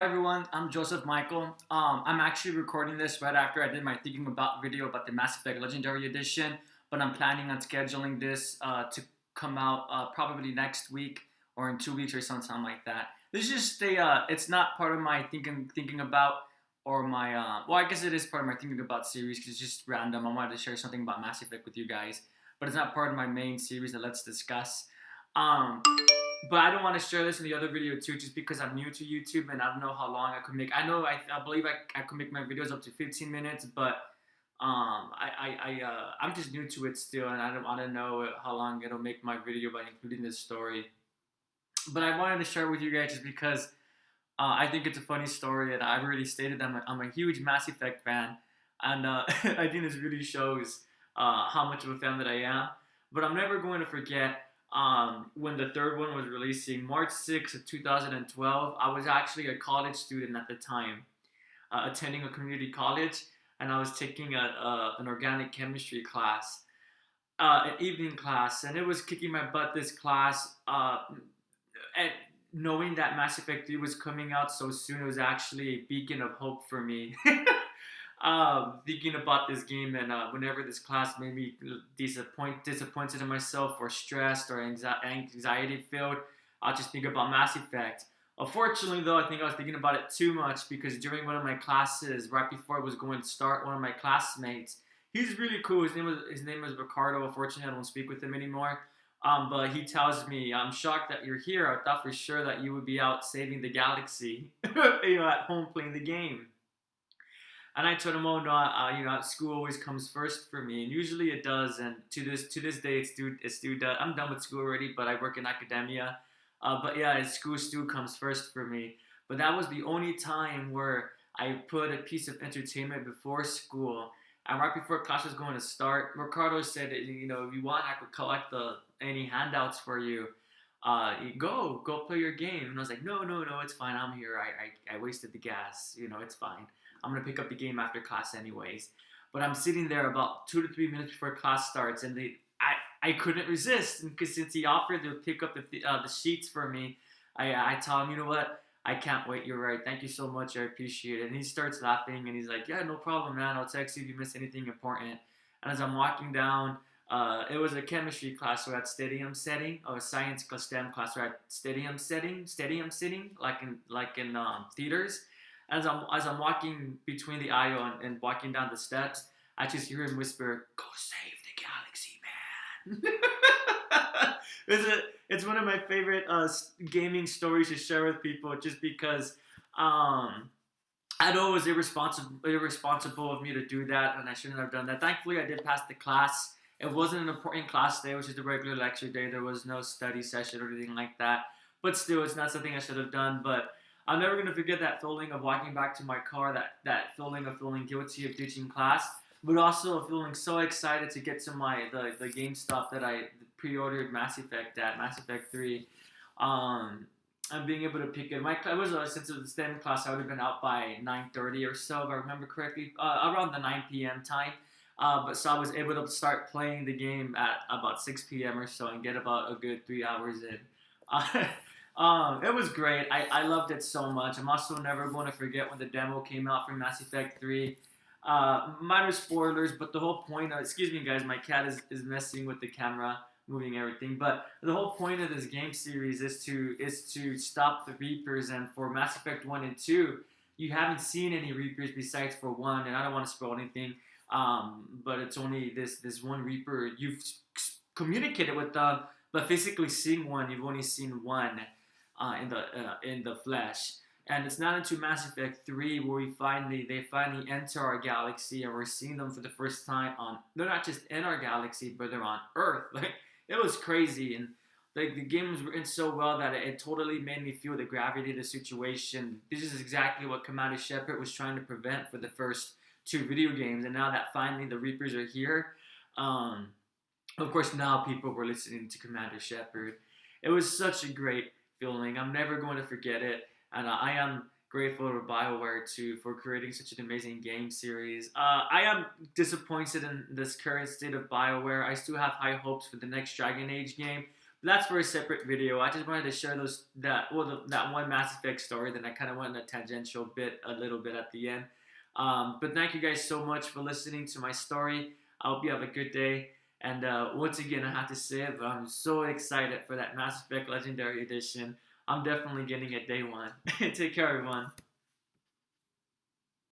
Everyone, I'm Joseph Michael. I'm actually recording this right after I did my thinking about video about the Mass Effect Legendary Edition, but I'm planning on scheduling this to come out probably next week or in 2 weeks or something like that. This is just it's not part of my thinking about or my well, I guess it is part of my thinking about series because it's just random. I wanted to share something about Mass Effect with you guys, but it's not part of my main series that let's discuss. Um, but I don't want to share this in the other video too, just because I'm new to YouTube and I don't know how long I could make. I know I believe I could make my videos up to 15 minutes, but I'm just new to it still, and I don't want to know how long it'll make my video by including this story. But I wanted to share with you guys just because I think it's a funny story, and I've already stated that I'm a huge Mass Effect fan, and I think this really shows how much of a fan that I am. But I'm never going to forget when the third one was releasing, March 6th of 2012. I was actually a college student at the time, attending a community college, and I was taking an organic chemistry class, an evening class, and it was kicking my butt. This class, and knowing that Mass Effect 3 was coming out so soon, it was actually a beacon of hope for me. Thinking about this game, and whenever this class made me disappointed in myself or stressed or anxiety filled, I'll just think about Mass Effect. Unfortunately, though, I think I was thinking about it too much because during one of my classes, right before it was going to start, one of my classmates, he's really cool. His name was Ricardo. Unfortunately, I don't speak with him anymore. But he tells me, "I'm shocked that you're here. I thought for sure that you would be out saving the galaxy, at home playing the game." And I told him, "Oh no, school always comes first for me, and usually it does. And to this day, it's still does. I'm done with school already, but I work in academia. But yeah, school still comes first for me. But that was the only time where I put a piece of entertainment before school. And right before class was going to start, Ricardo said, if you want, I could collect any handouts for you. Go play your game." And I was like, "No, no, no, it's fine. I'm here. I wasted the gas. It's fine. I'm gonna pick up the game after class anyways." But I'm sitting there about 2 to 3 minutes before class starts, and I couldn't resist because since he offered to pick up the sheets for me, I tell him, "You know what? I can't wait. You're right. Thank you so much. I appreciate it." And he starts laughing, and he's like, "Yeah, no problem, man. I'll text you if you miss anything important." And as I'm walking down, it was a chemistry class, so at stadium setting, or a science plus STEM class, so at stadium sitting, like in theaters. As I'm walking between the aisle and walking down the steps, I just hear him whisper, "Go save the galaxy, man." It's one of my favorite gaming stories to share with people, just because um, I know it was irresponsible of me to do that, and I shouldn't have done that. Thankfully, I did pass the class. It wasn't an important class day; it was just a regular lecture day. There was no study session or anything like that. But still, it's not something I should have done. But I'm never gonna forget that feeling of walking back to my car. That feeling of feeling guilty of ditching class, but also feeling so excited to get to the game stuff that I pre-ordered Mass Effect 3. Um, and being able to pick it. It was since it was a STEM class, I would have been out by 9:30 or so, if I remember correctly, around the 9 p.m. time. But so I was able to start playing the game at about 6 p.m. or so and get about a good 3 hours in. Uh, it was great. I loved it so much. I'm also never going to forget when the demo came out for Mass Effect 3. Minor spoilers, but the whole point of, excuse me guys, my cat is messing with the camera, moving everything. But the whole point of this game series is to stop the Reapers, and for Mass Effect 1 and 2, you haven't seen any Reapers besides for one, and I don't want to spoil anything. But it's only this one Reaper. You've communicated with them, but physically seeing one, you've only seen one in the flesh. And it's not until Mass Effect 3 where they finally enter our galaxy, and we're seeing them for the first time on. They're not just in our galaxy, but they're on Earth. Like, it was crazy, and like the game was written so well that it totally made me feel the gravity of the situation. This is exactly what Commander Shepard was trying to prevent for the first two video games, and now that finally the Reapers are here, um, of course now people were listening to Commander Shepard. It was such a great feeling. I'm never going to forget it, and I am grateful to BioWare too for creating such an amazing game series. I am disappointed in this current state of BioWare. I still have high hopes for the next Dragon Age game, that's for a separate video. I just wanted to share that one Mass Effect story. Then I kind of went on a tangential bit, a little bit at the end. But thank you guys so much for listening to my story. I hope you have a good day. And once again, I have to say it, but I'm so excited for that Mass Effect Legendary Edition. I'm definitely getting it day one. Take care, everyone.